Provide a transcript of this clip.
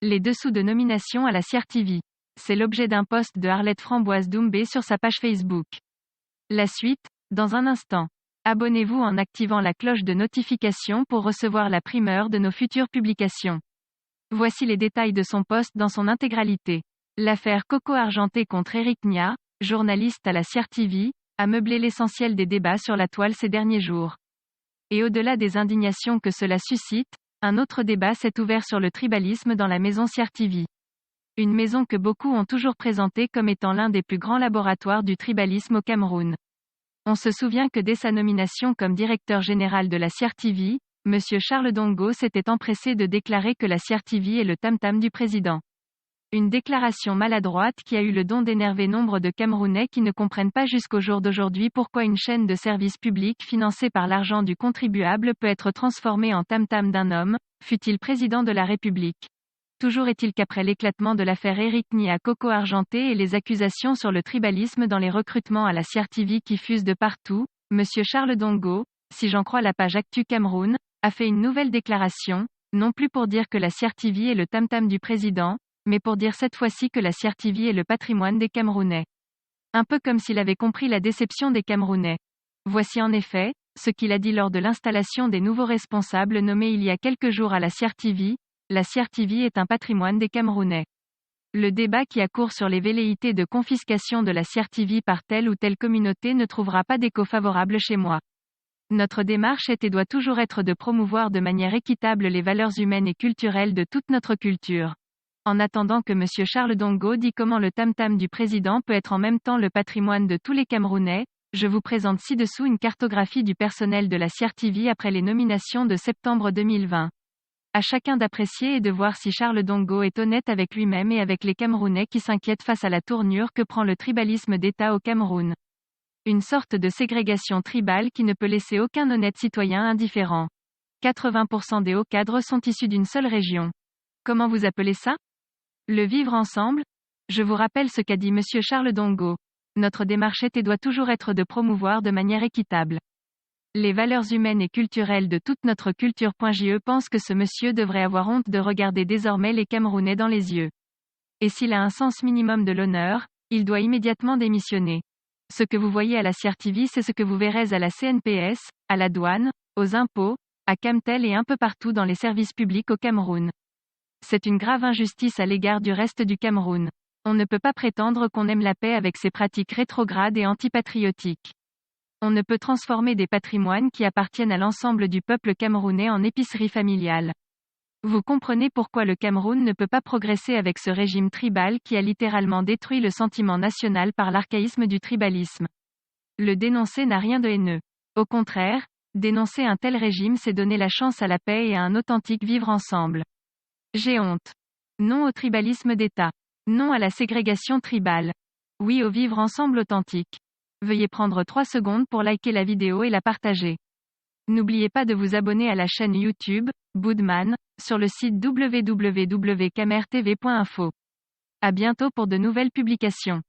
Les dessous de nomination à la CRTV. C'est l'objet d'un post de Arlette Framboise Doumbé sur sa page Facebook. La suite, dans un instant. Abonnez-vous en activant la cloche de notification pour recevoir la primeur de nos futures publications. Voici les détails de son post dans son intégralité. L'affaire Coco Argenté contre Éric Nia, journaliste à la CRTV, a meublé l'essentiel des débats sur la toile ces derniers jours. Et au-delà des indignations que cela suscite, un autre débat s'est ouvert sur le tribalisme dans la maison CRTV. Une maison que beaucoup ont toujours présentée comme étant l'un des plus grands laboratoires du tribalisme au Cameroun. On se souvient que dès sa nomination comme directeur général de la CRTV, M. Charles Dongo s'était empressé de déclarer que la CRTV est le tam-tam du président. Une déclaration maladroite qui a eu le don d'énerver nombre de Camerounais qui ne comprennent pas jusqu'au jour d'aujourd'hui pourquoi une chaîne de service public financée par l'argent du contribuable peut être transformée en tam-tam d'un homme, fût-il président de la République. Toujours est-il qu'après l'éclatement de l'affaire Éric Nia Coco Argenté et les accusations sur le tribalisme dans les recrutements à la CRTV qui fusent de partout, M. Charles Dongo, si j'en crois la page Actu Cameroun, a fait une nouvelle déclaration, non plus pour dire que la CRTV est le tam-tam du président, mais pour dire cette fois-ci que la CRTV est le patrimoine des Camerounais. Un peu comme s'il avait compris la déception des Camerounais. Voici en effet, ce qu'il a dit lors de l'installation des nouveaux responsables nommés il y a quelques jours à la CRTV. La CRTV est un patrimoine des Camerounais. Le débat qui a cours sur les velléités de confiscation de la CRTV par telle ou telle communauté ne trouvera pas d'écho favorable chez moi. Notre démarche est et doit toujours être de promouvoir de manière équitable les valeurs humaines et culturelles de toute notre culture. En attendant que M. Charles Dongo dit comment le tam-tam du président peut être en même temps le patrimoine de tous les Camerounais, je vous présente ci-dessous une cartographie du personnel de la CRTV après les nominations de septembre 2020. À chacun d'apprécier et de voir si Charles Dongo est honnête avec lui-même et avec les Camerounais qui s'inquiètent face à la tournure que prend le tribalisme d'État au Cameroun. Une sorte de ségrégation tribale qui ne peut laisser aucun honnête citoyen indifférent. 80% des hauts cadres sont issus d'une seule région. Comment vous appelez ça? Le vivre ensemble? Je vous rappelle ce qu'a dit M. Charles Dongo. Notre démarche est et doit toujours être de promouvoir de manière équitable les valeurs humaines et culturelles de toute notre culture. Je pense que ce monsieur devrait avoir honte de regarder désormais les Camerounais dans les yeux. Et s'il a un sens minimum de l'honneur, il doit immédiatement démissionner. Ce que vous voyez à la CRTV, c'est ce que vous verrez à la CNPS, à la douane, aux impôts, à Camtel et un peu partout dans les services publics au Cameroun. C'est une grave injustice à l'égard du reste du Cameroun. On ne peut pas prétendre qu'on aime la paix avec ces pratiques rétrogrades et antipatriotiques. On ne peut transformer des patrimoines qui appartiennent à l'ensemble du peuple camerounais en épicerie familiale. Vous comprenez pourquoi le Cameroun ne peut pas progresser avec ce régime tribal qui a littéralement détruit le sentiment national par l'archaïsme du tribalisme. Le dénoncer n'a rien de haineux. Au contraire, dénoncer un tel régime, c'est donner la chance à la paix et à un authentique vivre ensemble. J'ai honte. Non au tribalisme d'État. Non à la ségrégation tribale. Oui au vivre ensemble authentique. Veuillez prendre 3 secondes pour liker la vidéo et la partager. N'oubliez pas de vous abonner à la chaîne YouTube, Boudman, sur le site www.camertv.info. À bientôt pour de nouvelles publications.